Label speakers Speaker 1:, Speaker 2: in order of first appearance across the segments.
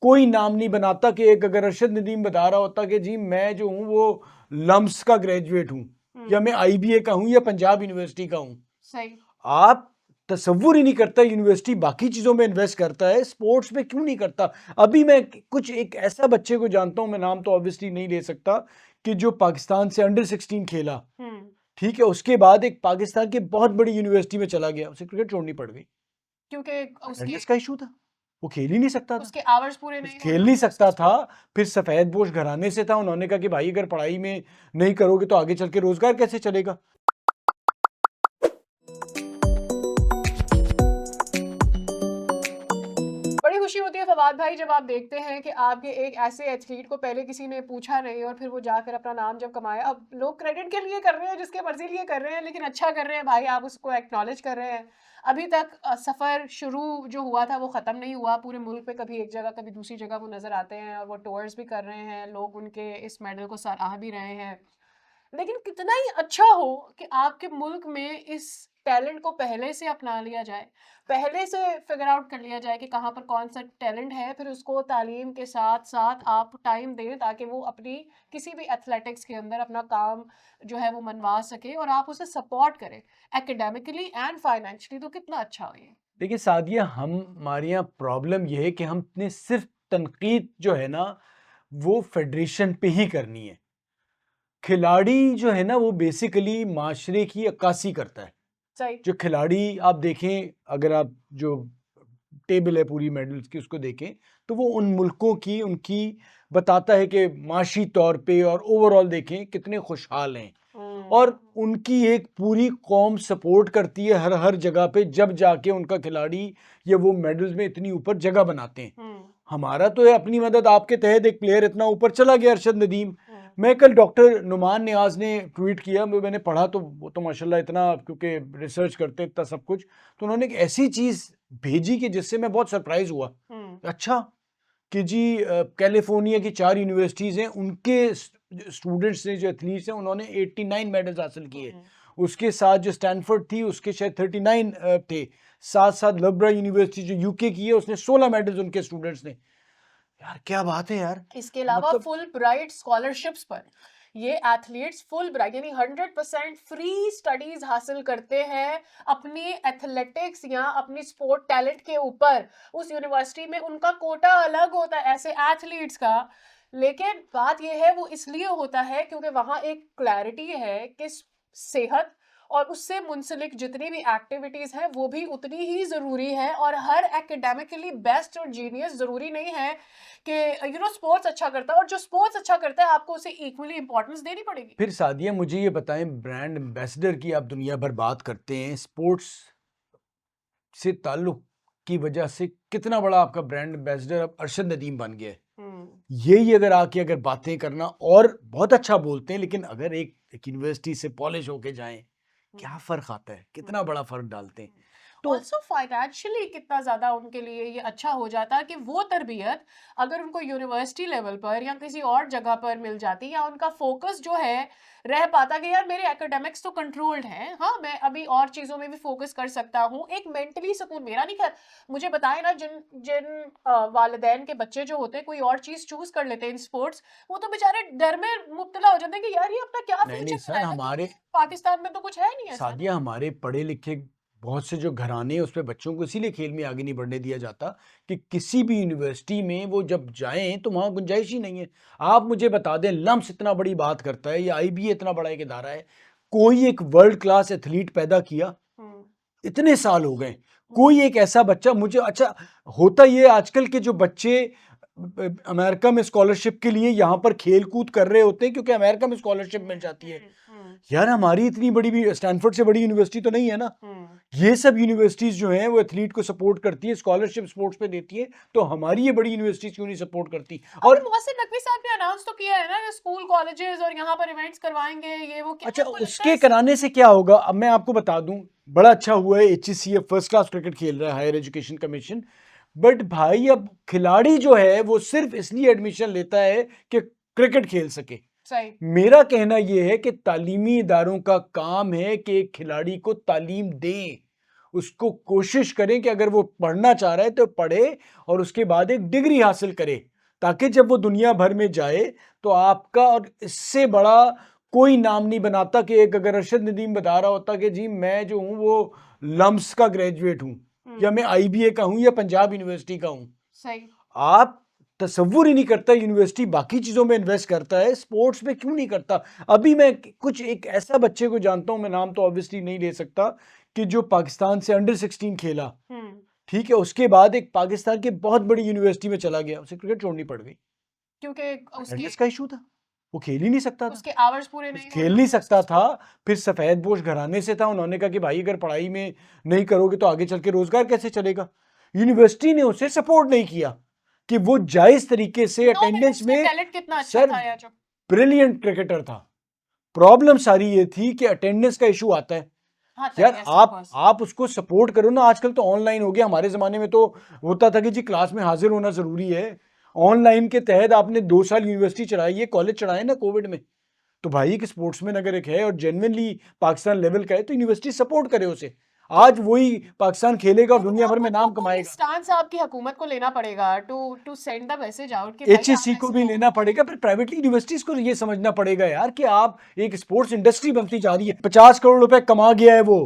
Speaker 1: कोई नाम नहीं बनाता कि एक अगर अरशद नदीम बता रहा होता कि जी मैं जो हूँ वो लम्स का ग्रेजुएट हूँ या मैं आईबीए का हूँ या पंजाब यूनिवर्सिटी का हूँ,
Speaker 2: सही।
Speaker 1: आप तसव्वुर ही नहीं करता यूनिवर्सिटी बाकी चीजों में इन्वेस्ट करता है, स्पोर्ट्स में क्यों नहीं करता। अभी मैं कुछ एक ऐसा बच्चे को जानता हूं, मैं नाम तो ऑब्वियसली नहीं ले सकता, कि जो पाकिस्तान से अंडर 16 खेला, ठीक है, उसके बाद एक पाकिस्तान की बहुत बड़ी यूनिवर्सिटी में चला गया, उसे क्रिकेट छोड़नी पड़ गई
Speaker 2: क्योंकि उसके
Speaker 1: अटेंडेंस का इशू था, वो खेल ही नहीं सकता था,
Speaker 2: उसके आवर्स पूरे नहीं
Speaker 1: खेल
Speaker 2: हुए
Speaker 1: नहीं सकता
Speaker 2: यूनिवर्सिटीज
Speaker 1: था।
Speaker 2: में।
Speaker 1: फिर सफेद पोश घराने से था, उन्होंने कहा कि भाई अगर पढ़ाई में नहीं करोगे तो आगे चल के रोजगार कैसे चलेगा।
Speaker 2: बड़ी खुशी होती है फवाद भाई जब आप देखते हैं कि आपके एक ऐसे एथलीट को पहले किसी ने पूछा नहीं और फिर वो जाकर अपना नाम जब कमाया। अब लोग क्रेडिट के लिए कर रहे हैं, जिसके मर्जी लिए कर रहे हैं, लेकिन अच्छा कर रहे हैं भाई, आप उसको एक्नॉलेज कर रहे हैं। अभी तक सफ़र शुरू जो हुआ था वो ख़त्म नहीं हुआ, पूरे मुल्क पे कभी एक जगह कभी दूसरी जगह वो नज़र आते हैं और वो टूर्स भी कर रहे हैं, लोग उनके इस मेडल को सराह भी रहे हैं। लेकिन कितना ही अच्छा हो कि आपके मुल्क में इस टैलेंट को पहले से अपना लिया जाए, पहले से फिगर आउट कर लिया जाए कि कहाँ पर कौन सा टैलेंट है, फिर उसको तालीम के साथ साथ आप टाइम दें ताकि वो अपनी किसी भी एथलेटिक्स के अंदर अपना काम जो है वो मनवा सके और आप उसे सपोर्ट करें एकेडमिकली एंड फाइनेंशियली, तो कितना अच्छा हो ये।
Speaker 1: देखिए सादिया, हमारे यहाँ प्रॉब्लम यह है कि हमने सिर्फ तनकीद जो है ना वो फेडरेशन पे ही करनी है। खिलाड़ी जो है ना वो बेसिकली माशरे की अक्कासी करता है।
Speaker 2: सही।
Speaker 1: जो खिलाड़ी आप देखें, अगर आप जो टेबल है पूरी मेडल्स की उसको देखें, तो वो उन मुल्कों की उनकी बताता है कि माशी तौर पे और ओवरऑल देखें कितने खुशहाल हैं, और उनकी एक पूरी कौम सपोर्ट करती है हर हर जगह पे, जब जाके उनका खिलाड़ी या वो मेडल्स में इतनी ऊपर जगह बनाते हैं। हमारा तो है अपनी मदद, आपके तहत एक प्लेयर इतना ऊपर चला गया, अरशद नदीम। मैं कल डॉक्टर नुमान नियाज ने ट्वीट किया, मैंने पढ़ा, तो वो तो माशाल्लाह इतना, क्योंकि रिसर्च करते इतना सब कुछ, तो उन्होंने एक ऐसी चीज भेजी कि जिससे मैं बहुत सरप्राइज हुआ। अच्छा, कि जी कैलिफोर्निया की 4 यूनिवर्सिटीज़ हैं, उनके स्टूडेंट्स ने, जो एथलीट्स हैं, उन्होंने 89 मेडल्स हासिल किए। उसके साथ जो स्टैनफोर्ड थी उसके शायद 39 थे। साथ साथ लब्रा यूनिवर्सिटी जो यूके की है, उसने 16 मेडल्स उनके स्टूडेंट्स ने। यार क्या बात है यार।
Speaker 2: इसके अलावा
Speaker 1: मतलब
Speaker 2: फुल ब्राइट स्कॉलरशिप्स पर ये एथलीट्स फुल ब्राइट यानी 100% फ्री स्टडीज हासिल करते हैं अपनी एथलेटिक्स या अपनी स्पोर्ट टैलेंट के ऊपर। उस यूनिवर्सिटी में उनका कोटा अलग होता है ऐसे एथलीट्स का, लेकिन बात यह है वो इसलिए होता है क्योंकि वहाँ एक क्लैरिटी है कि सेहत और उससे मुंसलिक जितनी भी एक्टिविटीज हैं वो भी उतनी ही जरूरी है, और हर एकेडमिकली बेस्ट और जीनियस जरूरी नहीं है कि स्पोर्ट्स अच्छा करता है, और जो स्पोर्ट्स अच्छा करता है आपको उसे इक्वली इंपॉर्टेंस देनी पड़ेगी।
Speaker 1: फिर सादिया मुझे ये बताएं, ब्रांड एम्बेसडर की आप दुनिया भर बात करते हैं, स्पोर्ट्स से ताल्लुक की वजह से कितना बड़ा आपका ब्रांड एम्बेसडर अब अरशद नदीम बन गया है। यही अगर आके अगर बातें करना, और बहुत अच्छा बोलते हैं, लेकिन अगर एक यूनिवर्सिटी से पॉलिश होके जाएं, क्या फर्क आता है, कितना बड़ा फर्क डालते हैं। तो
Speaker 2: ऑल्सो फाइनेंशियली कितना ज़्यादा उनके लिए ये अच्छा हो जाता कि वो तरबियत अगर उनको यूनिवर्सिटी लेवल पर या किसी और जगह पर मिल जाती, या उनका फोकस जो है रह पाता कि यार मेरे एकेडमिक्स तो कंट्रोल्ड हैं, हाँ मैं अभी और चीज़ों में भी फोकस कर सकता हूँ, एक मेंटली सुकून मेरा नहीं। खैर मुझे बताए ना, जिन जिन वालिदैन के बच्चे जो होते हैं कोई और चीज़ चूज कर लेते हैं इन स्पोर्ट्स, वो तो बेचारे डर में मुब्तला हो जाते हैं कि यार ये अपना क्या
Speaker 1: नहीं नहीं
Speaker 2: फ्यूचर
Speaker 1: सर,
Speaker 2: बनाएगा,
Speaker 1: हमारे
Speaker 2: क्योंकि पाकिस्तान में तो कुछ है नहीं ऐसा ना।
Speaker 1: सादिया, हमारे पढ़े लिखे बहुत से जो घराने हैं उसमें बच्चों को इसीलिए खेल में आगे नहीं बढ़ने दिया जाता कि किसी भी यूनिवर्सिटी में वो जब जाएं तो वहाँ गुंजाइश ही नहीं है। आप मुझे बता दें, लम्स इतना बड़ी बात करता है, या आईबीए इतना बड़ा एक इदारा है, कोई एक वर्ल्ड क्लास एथलीट पैदा किया, इतने साल हो गए, कोई एक ऐसा बच्चा मुझे, अच्छा होता ये आजकल के जो बच्चे अमेरिका में स्कॉलरशिप के लिए यहाँ पर खेल कूद कर रहे होते हैं क्योंकि अमेरिका में स्कॉलरशिप मिल जाती है। यार हमारी इतनी बड़ी भी स्टैनफोर्ड से बड़ी यूनिवर्सिटी तो नहीं है ना। ये सब यूनिवर्सिटीज जो हैं वो एथलीट को सपोर्ट करती है, स्कॉलरशिप स्पोर्ट्स पे देती है, तो हमारी ये बड़ी यूनिवर्सिटीज क्यों नहीं सपोर्ट करती।
Speaker 2: अभी
Speaker 1: और
Speaker 2: मोहसिन नकवी साहब ने अनाउंस तो किया है ना कि स्कूल कॉलेजेस और यहाँ पर इवेंट्स करवाएंगे, ये वो, क्या
Speaker 1: अच्छा,
Speaker 2: आपको लगता है
Speaker 1: उसके कराने से क्या होगा, अब मैं आपको बता दूं, बड़ा अच्छा हुआ है एचसीएफ फर्स्ट क्लास क्रिकेट खेल रहा है, हायर एजुकेशन कमीशन, बट भाई अब खिलाड़ी जो है वो सिर्फ इसलिए एडमिशन लेता है कि क्रिकेट खेल सके।
Speaker 2: सही।
Speaker 1: मेरा कहना यह है कि तालीमी इदारों का काम है कि खिलाड़ी को तालीम दें, उसको कोशिश करें कि अगर वो पढ़ना चाह रहा है तो पढ़े और उसके बाद एक डिग्री हासिल करे, ताकि जब वो दुनिया भर में जाए तो आपका और इससे बड़ा कोई नाम नहीं बनाता कि एक अगर अरशद नदीम बता रहा होता कि जी मैं जो हूँ वो लम्स का ग्रेजुएट हूँ या मैं आईबीए का हूँ या पंजाब यूनिवर्सिटी का हूँ।
Speaker 2: सही।
Speaker 1: आप तसव्वुर ही नहीं करता यूनिवर्सिटी बाकी चीज़ों में इन्वेस्ट करता है, स्पोर्ट्स में क्यों नहीं करता। अभी मैं कुछ एक ऐसा बच्चे को जानता हूँ, मैं नाम तो ऑब्वियसली नहीं ले सकता, कि जो पाकिस्तान से अंडर 16 खेला, ठीक है, उसके बाद एक पाकिस्तान के बहुत बड़ी यूनिवर्सिटी में चला गया, उसे क्रिकेट छोड़नी पड़ गई
Speaker 2: क्योंकि उसके
Speaker 1: अटेंडेंस का इशू था, वो खेल ही नहीं सकता था,
Speaker 2: उसके आवर्स पूरे नहीं
Speaker 1: खेल नहीं सकता था। फिर सफेद पोश घराने से था, उन्होंने कहा कि भाई अगर पढ़ाई में नहीं करोगे तो आगे चल के रोजगार कैसे चलेगा। यूनिवर्सिटी ने उसे सपोर्ट नहीं किया कि वो जायज तरीके से अटेंडेंस में,
Speaker 2: टैलेंट कितना अच्छा
Speaker 1: सर
Speaker 2: था यार, जो
Speaker 1: ब्रिलियंट क्रिकेटर था। प्रॉब्लम सारी ये थी कि अटेंडेंस का इशू आता है यार, आप उसको सपोर्ट करो ना। आजकल तो ऑनलाइन हो गया, हमारे जमाने में तो होता था कि जी क्लास में हाजिर होना जरूरी है। ऑनलाइन के तहत आपने 2 साल यूनिवर्सिटी चढ़ाई है, कॉलेज चढ़ाए ना कोविड में, तो भाई एक स्पोर्ट्समैन अगर एक है और जेन्युइनली पाकिस्तान लेवल का है तो यूनिवर्सिटी सपोर्ट करे उसे। आज वही पाकिस्तान खेलेगा और दुनिया भर में नाम कमाएगा।
Speaker 2: स्टांस आपकी हुकूमत को लेना पड़ेगा to send the message out कि
Speaker 1: एचएससी को भी लेना पड़ेगा, फिर प्राइवेटली यूनिवर्सिटीज को ये समझना पड़ेगा यार कि आप एक स्पोर्ट्स इंडस्ट्री बनती जा रही है। 50 करोड़ रुपए कमा गया है वो,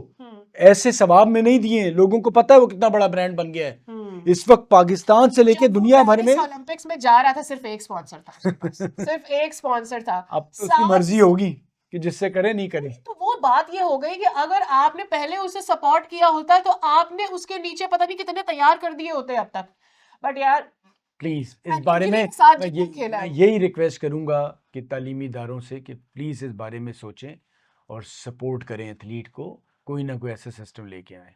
Speaker 1: ऐसे सवाब में नहीं दिए, लोगों को पता है वो कितना बड़ा ब्रांड बन गया है। इस वक्त पाकिस्तान से लेके दुनिया भर में
Speaker 2: ओलंपिक्स में जा रहा था, सिर्फ एक स्पॉन्सर था सिर्फ एक स्पॉन्सर था।
Speaker 1: अब तो उसकी मर्जी होगी कि जिससे करे नहीं करे।
Speaker 2: तो वो बात ये हो गई कि अगर आपने पहले उसे सपोर्ट किया होता तो आपने उसके नीचे पता नहीं कितने तैयार कर दिए होते अब तक। बट यार
Speaker 1: प्लीज इस बारे में मैं यही रिक्वेस्ट करूंगा कि तालीमी इदारों से कि प्लीज इस बारे में सोचें और सपोर्ट करें एथलीट को, कोई ना कोई ऐसा सिस्टम लेके आए।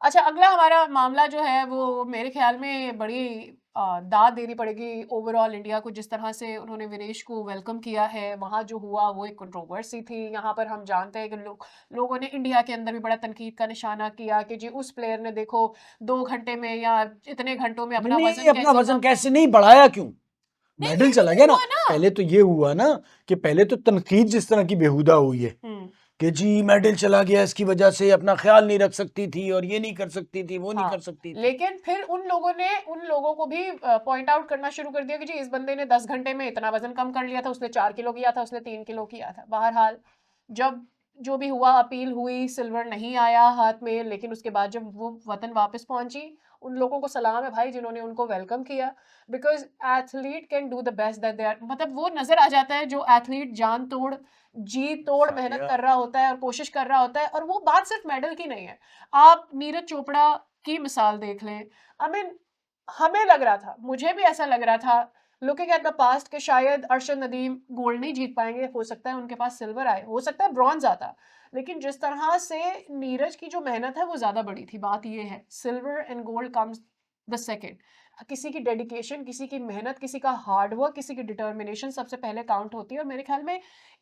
Speaker 2: अच्छा, अगला हमारा मामला जो है वो मेरे ख्याल में बड़ी दाद देनी पड़ेगी ओवरऑल इंडिया को, जिस तरह से उन्होंने विनेश को वेलकम किया है। वहाँ जो हुआ वो एक कंट्रोवर्सी थी। यहाँ पर हम जानते हैं कि लोगों ने इंडिया के अंदर भी बड़ा तनकीद का निशाना किया कि जी उस प्लेयर ने देखो 2 घंटे में या इतने घंटों में अपना वजन
Speaker 1: कैसे नहीं बढ़ाया, क्यों मेडल चला गया ना। पहले तो ये हुआ ना कि पहले तो तनकीद जिस तरह की बेहुदा हुई है कि जी मेडल चला गया, इसकी वजह से अपना ख्याल नहीं रख सकती थी और ये नहीं कर सकती थी, वो नहीं कर सकती थी।
Speaker 2: लेकिन फिर उन लोगों को भी पॉइंट आउट करना शुरू कर दिया कि जी इस बंदे ने 10 घंटे में इतना वजन कम कर लिया था, उसने 4 किलो किया था, उसने 3 किलो किया था। बहरहाल जब जो भी हुआ, अपील हुई, सिल्वर नहीं आया हाथ में, लेकिन उसके बाद जब वो वतन वापस पहुंची, उन लोगों को सलाम है भाई जिन्होंने उनको वेलकम किया। Because athlete can do the best that they are, मतलब वो नजर आ जाता है जो एथलीट जान तोड़ जी तोड़ मेहनत कर रहा होता है और कोशिश कर रहा होता है। और वो बात सिर्फ मेडल की नहीं है, आप नीरज चोपड़ा की मिसाल देख लें। आई मीन हमें लग रहा था, मुझे भी ऐसा लग रहा था लुकिंग एट द पास्ट कि शायद अरशद नदीम गोल्ड नहीं जीत पाएंगे, हो सकता है उनके पास सिल्वर आए, हो सकता है ब्रॉन्ज आता। लेकिन जिस तरह से नीरज की जो मेहनत है वो ज्यादा बड़ी थी। बात ये है silver and gold comes the second. किसी की डेडिकेशन, किसी की मेहनत, किसी का हार्डवर्क, किसी की डिटर्मिनेशन सबसे पहले काउंट होती है। और मेरे ख्याल में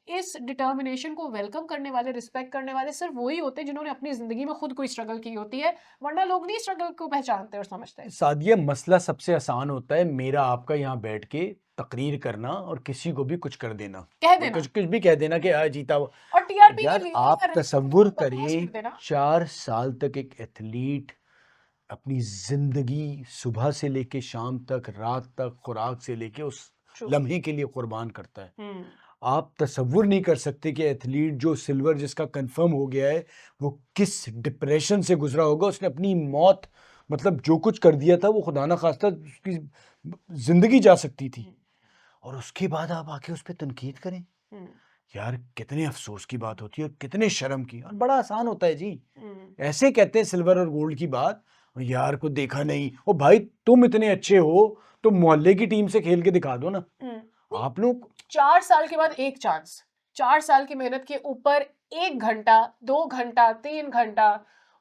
Speaker 2: इस डिटर्मिनेशन को वेलकम करने वाले, रिस्पेक्ट करने वाले सिर्फ वही होते हैं जिन्होंने अपनी जिंदगी में खुद कोई स्ट्रगल की होती है, वरना लोग नहीं स्ट्रगल को पहचानते और समझते हैं।
Speaker 1: सादिया, मसला सबसे आसान होता है मेरा आपका यहाँ बैठ के तकरीर करना और किसी को भी कुछ कर देना,
Speaker 2: कह देना,
Speaker 1: कुछ भी कह देना कि आज जीता वो।
Speaker 2: और टीआरपी
Speaker 1: यार आप तसव्वुर करें 4 साल तक एक एथलीट अपनी जिंदगी सुबह से लेके शाम तक, रात तक, खुराक से लेके उस लम्हे के लिए कुर्बान करता है। आप तसव्वुर नहीं कर सकते कि एथलीट जो सिल्वर जिसका कंफर्म हो गया है वो किस डिप्रेशन से गुजरा होगा। उसने अपनी मौत, मतलब जो कुछ कर दिया था वो खुदा ना खास्ता उसकी जिंदगी जा सकती थी, और उसके बाद आप आके उस पर तनकीद करें। यार कितने अफसोस की बात होती है, कितने शर्म की। और बड़ा आसान होता है जी, ऐसे कहते हैं सिल्वर और गोल्ड की बात, यार को देखा नहीं। ओ भाई तुम इतने अच्छे हो तो मोहल्ले की टीम से खेल के दिखा दो ना। आप लोग
Speaker 2: 4 साल के बाद एक चांस, 4 साल की मेहनत के ऊपर 1 घंटा, 2 घंटा, 3 घंटा,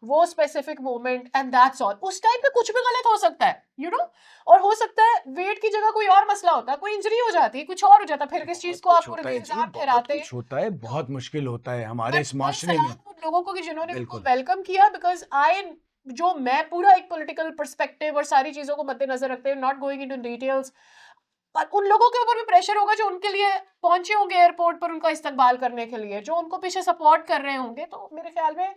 Speaker 2: वो specific moment and that's all. उस टाइम पे कुछ भी गलत हो सकता है, यू नो, और हो सकता है वेट की जगह कोई और मसला होता है, कोई इंजरी हो जाती है, कुछ और हो जाता है, फिर किस चीज को आप पूरे इल्जाम ठहराते हैं।
Speaker 1: होता है, बहुत मुश्किल होता है हमारे इस माशरे में।
Speaker 2: लोगों को कि जिन्होंने उनको वेलकम किया, बिकॉज मैं पूरा एक पॉलिटिकल पर्सपेक्टिव और सारी चीजों को मद्देनजर रखते हुए, नॉट गोइंग इनटू डिटेल्स, पर उन लोगों के ऊपर भी प्रेशर होगा जो उनके लिए पहुंचे होंगे एयरपोर्ट पर उनका इस्तकबाल करने के लिए, जो उनको पीछे सपोर्ट कर रहे होंगे। तो मेरे ख्याल में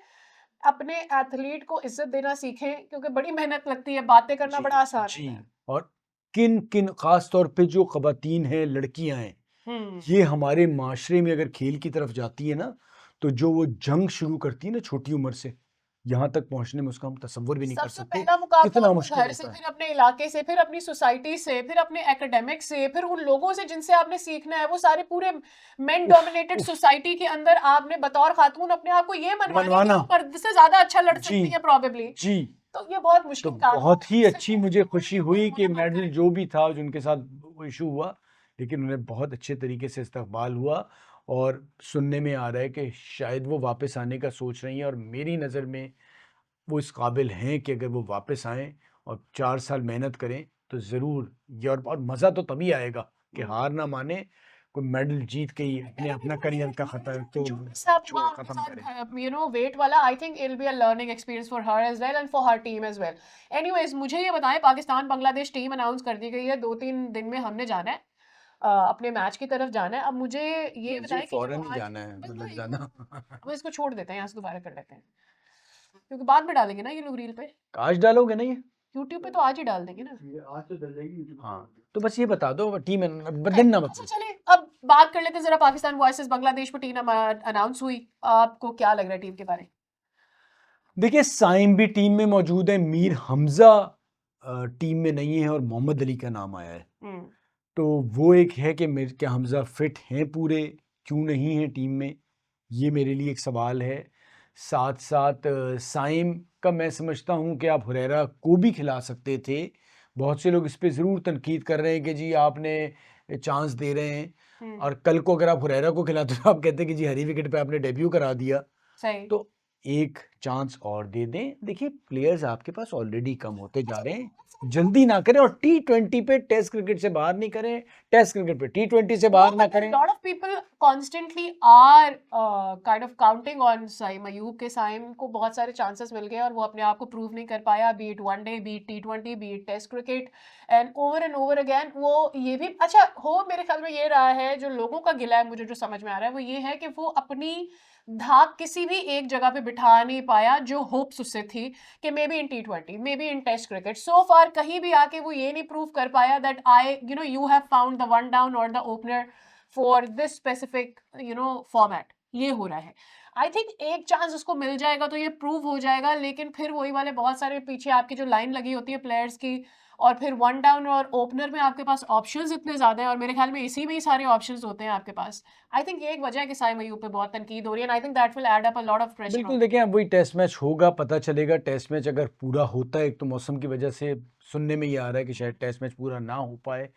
Speaker 2: अपने एथलीट को इज्जत देना सीखें, क्योंकि बड़ी मेहनत लगती है, बातें करना
Speaker 1: जी
Speaker 2: बड़ा आसान
Speaker 1: जी।
Speaker 2: होता है।
Speaker 1: और किन किन खास तौर पे जो खवातीन हैं, लड़कियां हैं,
Speaker 2: हम्म।
Speaker 1: ये हमारे माशरे में अगर खेल की तरफ जाती है ना, तो जो वो जंग शुरू करती है ना छोटी उम्र से, यहाँ तक पहुंचने में उसका हम तसव्वुर भी नहीं कर
Speaker 2: सबसे
Speaker 1: सकते
Speaker 2: पहला मुकाबला
Speaker 1: कितना
Speaker 2: आपका
Speaker 1: मुश्किल
Speaker 2: घर से,
Speaker 1: होता है।
Speaker 2: फिर अपने इलाके से, फिर अपनी सोसाइटी से, फिर अपने एकेडमिक से, फिर उन लोगों से जिनसे आपने सीखना है। वो सारे पूरे मेन
Speaker 1: उफ
Speaker 2: डोमिनेटेड
Speaker 1: उफ
Speaker 2: सोसाइटी के अंदर आपने बतौर खातून अपने आप को ये मनवाना है कि
Speaker 1: मनवाना।
Speaker 2: वो मर्द से ज्यादा अच्छा लड़
Speaker 1: जी
Speaker 2: सकती है प्रॉबेबली।
Speaker 1: जी।
Speaker 2: तो ये बहुत
Speaker 1: तो
Speaker 2: मुश्किल काम है।
Speaker 1: बहुत ही
Speaker 2: उससे
Speaker 1: अच्छी मुझे खुशी हुई कि
Speaker 2: होना पड़ता
Speaker 1: मेडल
Speaker 2: है।
Speaker 1: जो भी था जो उनके साथ वो इशू हुआ, लेकिन उन्हें बहुत अच्छे तरीके से इस्तकबाल हुआ। और सुनने में आ रहा है कि शायद वो वापस आने का सोच रही हैं, और मेरी नज़र में वो इस काबिल हैं कि अगर वो वापस आएँ और 4 साल मेहनत करें तो ज़रूर ये, और मज़ा तो तभी आएगा कि हार ना माने, कोई मेडल जीत के ही अपने अपना करियर का खतर तो
Speaker 2: जो भी सब हुआ उनके
Speaker 1: ख़त्म करें।
Speaker 2: साथ यू नो वेट वाला, I think it will be a learning experience for her as well and for her team as well. Anyways, मुझे ये बताएं, पाकिस्तान बांग्लादेश टीम अनाउंस कर दी गई है, 2-3 दिन में हमने जाना है, अपने मैच की तरफ जाना है। अब मुझे ये
Speaker 1: मुझे
Speaker 2: बताएं कि जो
Speaker 1: फ़ौरन ही
Speaker 2: आज
Speaker 1: जाना है,
Speaker 2: बस
Speaker 1: मतलब
Speaker 2: वही,
Speaker 1: जाना।
Speaker 2: अब इसको छोड़ देते हैं, यहाँ से दोबारा कर लेते हैं, क्योंकि बाद में डालेंगे ना ये लोग रील पे,
Speaker 1: आज डालोगे ना ये?
Speaker 2: यूट्यूब पे तो आज ही डाल देंगे ना।
Speaker 1: हाँ, तो बस ये बता दो टीम दिन ना
Speaker 2: अच्छा
Speaker 1: मतलब।
Speaker 2: चलिए, अब बात कर लेते हैं जरा पाकिस्तान वर्सेस बांग्लादेश पर टीम अनाउंस हुई। आपको क्या लग रहा है टीम के बारे
Speaker 1: देखिए साइम भी टीम में मौजूद है, मीर हमजा टीम में नहीं है और मोहम्मद अली का नाम आया है।
Speaker 2: में?
Speaker 1: तो वो एक है कि मीर क्या हमजा फिट हैं पूरे, क्यों नहीं है टीम में, ये मेरे लिए एक सवाल है। साथ साथ साइम का मैं समझता हूँ कि आप हुरैरा को भी खिला सकते थे। बहुत से लोग इस पे ज़रूर तनकीद कर रहे हैं कि जी आपने चांस दे रहे हैं, और कल को अगर आप हुरैरा को खिलाते तो आप कहते हैं कि जी हरी विकेट पे आपने डेब्यू करा दिया।
Speaker 2: सही।
Speaker 1: तो एक चांस और दे दें। देखिए प्लेयर्स आपके पास ऑलरेडी कम होते जा रहे हैं, जल्दी ना करें, और टी20 पे टेस्ट क्रिकेट से बाहर नहीं करें, टेस्ट क्रिकेट पे टी20 से बाहर ना करें।
Speaker 2: Lot of people constantly are kind of counting on Saim Ayub के। साइम को बहुत सारे चांसेस मिल गए और वो अपने आप को प्रूव नहीं कर पाया, B it one day, B it T20, B it taste cricket, and over again. वो ये भी अच्छा हो, मेरे ख्याल में ये रहा है, जो लोगों का गिला है, मुझे जो समझ में आ रहा है वो ये है कि वो अपनी धाक किसी भी एक जगह पे बिठा नहीं पाया जो होप्स उससे थी कि मे बी इन टी20, may be in test cricket. So far कहीं भी आके वो ये नहीं प्रूव कर पाया that I you know you have found the one down और the opener for this specific format. ये हो रहा है। आई थिंक एक चांस उसको मिल जाएगा तो ये प्रूव हो जाएगा, लेकिन फिर वही वाले बहुत सारे पीछे आपकी जो लाइन लगी होती है प्लेयर्स की, और फिर वन डाउन और ओपनर में आपके पास ऑप्शंस इतने ज़्यादा हैं, और मेरे ख्याल में इसी में ही सारे ऑप्शंस होते हैं आपके पास। आई थिंक ये एक वजह है कि साइम अयूब पे बहुत तनकीद हो रही है, and I think that will add up a lot of pressure
Speaker 1: बिल्कुल,
Speaker 2: ऑन।
Speaker 1: देखें अब वही टेस्ट मैच होगा, पता चलेगा। टेस्ट मैच अगर पूरा होता है, एक तो मौसम की वजह से सुनने में ये आ रहा है कि शायद टेस्ट मैच पूरा ना हो पाए,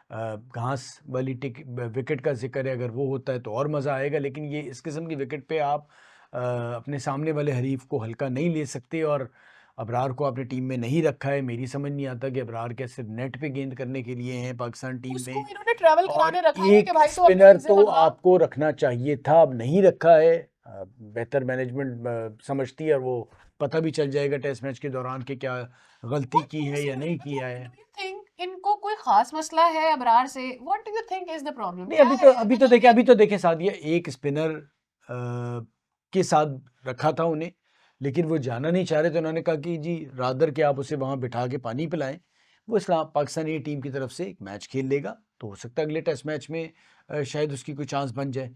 Speaker 1: घास वाली विकेट का जिक्र है, अगर वो होता है तो और मज़ा आएगा। लेकिन ये इस किस्म की विकेट पे आप अपने सामने वाले हरीफ को हल्का नहीं ले सकते, और अबरार को आपने टीम में नहीं रखा है। मेरी समझ नहीं आता कि अबरार क्या सिर्फ नेट पे गेंद करने के लिए हैं पाकिस्तान टीम
Speaker 2: उसको
Speaker 1: में,
Speaker 2: इन्होंने ट्रैवल
Speaker 1: और
Speaker 2: कराने रखा है कि
Speaker 1: एक
Speaker 2: भाई तो अपनी
Speaker 1: स्पिनर
Speaker 2: चीजें
Speaker 1: तो
Speaker 2: लगवा।
Speaker 1: आपको रखना चाहिए था, अब नहीं रखा है। बेहतर मैनेजमेंट समझती है, और वो पता भी चल जाएगा टेस्ट मैच के दौरान कि क्या गलती की है या नहीं किया है।
Speaker 2: थिंक इनको कोई खास मसला है अबरार से? What do you think is the problem?
Speaker 1: नहीं,
Speaker 2: क्या है मतलब
Speaker 1: अभी तो देखें सादिया, एक स्पिनर के साथ रखा था उन्हें, लेकिन वो जाना नहीं चाह रहे, तो उन्होंने कहा कि जी रादर के आप उसे वहाँ बिठा के पानी पिलाएं, वो इस्लाम पाकिस्तानी टीम की तरफ से एक मैच खेल लेगा, तो हो सकता है अगले टेस्ट मैच में शायद उसकी कोई चांस बन जाए,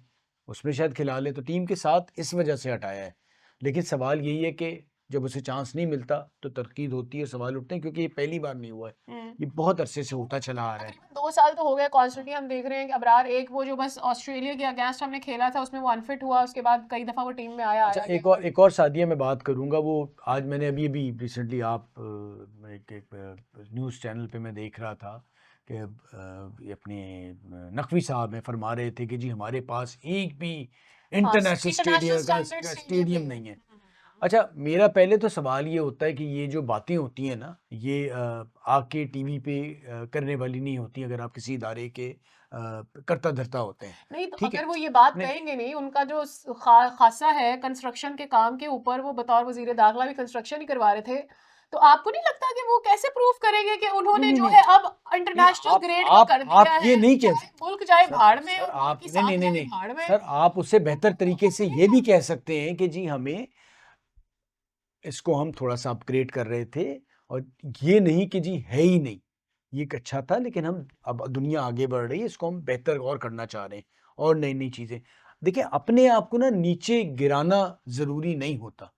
Speaker 1: उसमें शायद खिला ले। तो टीम के साथ इस वजह से हटाया है। लेकिन सवाल यही है कि जब उसे चांस नहीं मिलता तो तनकीद होती है, सवाल उठते हैं, क्योंकि ये पहली बार नहीं हुआ है, ये बहुत अरसे से होता चला आ रहा है।
Speaker 2: तकरीबन 2 साल तो हो गए कॉन्स्टेंटली हम देख रहे हैं कि अबरार, एक वो जो बस ऑस्ट्रेलिया के अगेंस्ट हमने खेला था उसमें वो अनफिट हुआ, उसके बाद कई दफा वो टीम में आया
Speaker 1: अच्छा,
Speaker 2: आया
Speaker 1: एक और सादिया मैं बात करूंगा, वो आज मैंने अभी रिसेंटली आप एक न्यूज़ चैनल पे मैं देख रहा था कि ये अपने नकवी साहब में फरमा रहे थे कि जी हमारे पास एक भी इंटरनेशनल स्टेडियम नहीं है। अच्छा, मेरा पहले तो सवाल ये होता है कि ये जो बातें होती हैं ना, ये आके टीवी पे करने वाली नहीं होती, अगर आप किसी इदारे के करता धरता होते हैं,
Speaker 2: नहीं तो
Speaker 1: ठीक है।
Speaker 2: अगर वो ये बात
Speaker 1: नहीं,
Speaker 2: कहेंगे नहीं, उनका जो खासा है कंस्ट्रक्शन के काम के ऊपर, वो बतौर वजीर दाखिला भी कंस्ट्रक्शन ही करवा रहे थे, तो आपको नहीं लगता कि वो कैसे प्रूव करेंगे कि उन्होंने
Speaker 1: नहीं,
Speaker 2: जो
Speaker 1: नहीं,
Speaker 2: है अब
Speaker 1: नहीं,
Speaker 2: इंटरनेशनल ग्रेड का कर दिया
Speaker 1: आप ये
Speaker 2: है,
Speaker 1: नहीं कह
Speaker 2: चाहे
Speaker 1: सकते
Speaker 2: मुल्क जाए
Speaker 1: सर।
Speaker 2: भाड़ में
Speaker 1: सर
Speaker 2: और
Speaker 1: आप
Speaker 2: बाकी
Speaker 1: नहीं
Speaker 2: साथ
Speaker 1: नहीं नहीं
Speaker 2: जाए
Speaker 1: नहीं
Speaker 2: भाड़ में।
Speaker 1: सर, आप उससे बेहतर तरीके से ये भी कह सकते हैं कि जी हमें इसको हम थोड़ा-सा अपग्रेड कर रहे थे और ये नहीं कि जी है ही नहीं, ये एक अच्छा था लेकिन हम अब दुनिया आगे बढ़ रही है, इसको हम बेहतर और करना चाह रहे हैं और नई-नई चीज़ें। देखिए अपने आप को ना नीचे गिराना ज़रूरी नहीं होता,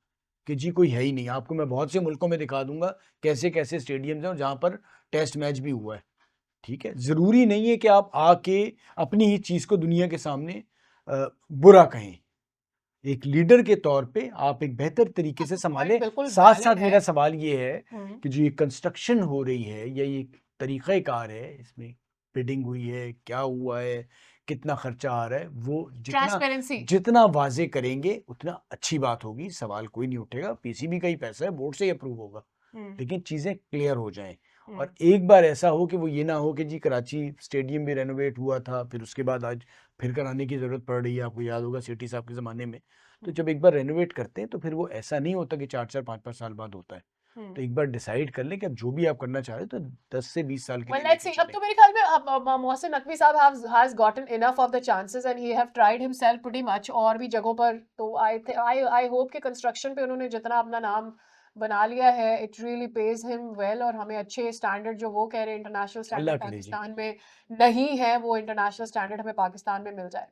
Speaker 1: कि जी कोई है ही नहीं। आपको मैं बहुत से मुल्कों में दिखा दूँगा कैसे-कैसे स्टेडियम्स हैं और जहाँ पर टेस्ट मैच भी हुआ है, ठीक है? ज़रूरी नहीं है कि आप आके अपनी ही चीज़ को दुनिया के सामने बुरा कहें। एक लीडर के तौर पे आप एक बेहतर तरीके से
Speaker 2: पॉइंट
Speaker 1: संभालें।
Speaker 2: बिल्कुल
Speaker 1: साथ-साथ
Speaker 2: वैलिड
Speaker 1: मेरा
Speaker 2: है।
Speaker 1: सवाल ये है
Speaker 2: हुँ।
Speaker 1: कि जो ये कंस्ट्रक्शन हो रही है या ये तरीक़ा-ए-कार है, इसमें बिडिंग हुई है, क्या हुआ है, कितना खर्चा आ रहा है, वो जितना
Speaker 2: ट्रांसपेरेंसी।
Speaker 1: जितना वाज़ेह करेंगे उतना अच्छी बात होगी, सवाल कोई नहीं उठेगा। पीसीबी का ही पैसा है, बोर्ड से ही अप्रूव होगा।
Speaker 2: हुँ,
Speaker 1: लेकिन चीज़ें क्लियर हो जाएँ
Speaker 2: हुँ,
Speaker 1: और एक बार ऐसा हो कि वो ये ना हो कि जी कराची स्टेडियम भी रेनोवेट हुआ था, फिर उसके बाद आज फिर कराने की ज़रूरत पड़ रही है। आपको याद होगा सेठी साहब के ज़माने में। तो
Speaker 2: हुँ,
Speaker 1: जब एक बार रेनोवेट करते हैं तो फिर वो ऐसा नहीं होता कि 4-4 5-5 साल बाद होता है।
Speaker 2: हुँ।
Speaker 1: तो एक बार डिसाइड कर लें कि अब जो भी आप करना चाह रहे हो तो 10 से 20 साल के
Speaker 2: Well,
Speaker 1: लिए
Speaker 2: let's
Speaker 1: लेके
Speaker 2: see. अब
Speaker 1: चलें।
Speaker 2: तो मेरे ख्याल में अब मोहसिन नकवी साहब has gotten enough of the chances and he have tried himself pretty much और भी जगहों पर तो I hope कि कंस्ट्रक्शन पे उन्होंने जितना अपना नाम बना लिया है it really pays him well और हमें अच्छे स्टैंडर्ड जो वो कह रहे हैं इंटरनेशनल
Speaker 1: अल्लाह
Speaker 2: स्टैंडर्ड
Speaker 1: करे जी।
Speaker 2: पाकिस्तान में नहीं है वो इंटरनेशनल स्टैंडर्ड हमें पाकिस्तान में मिल जाए।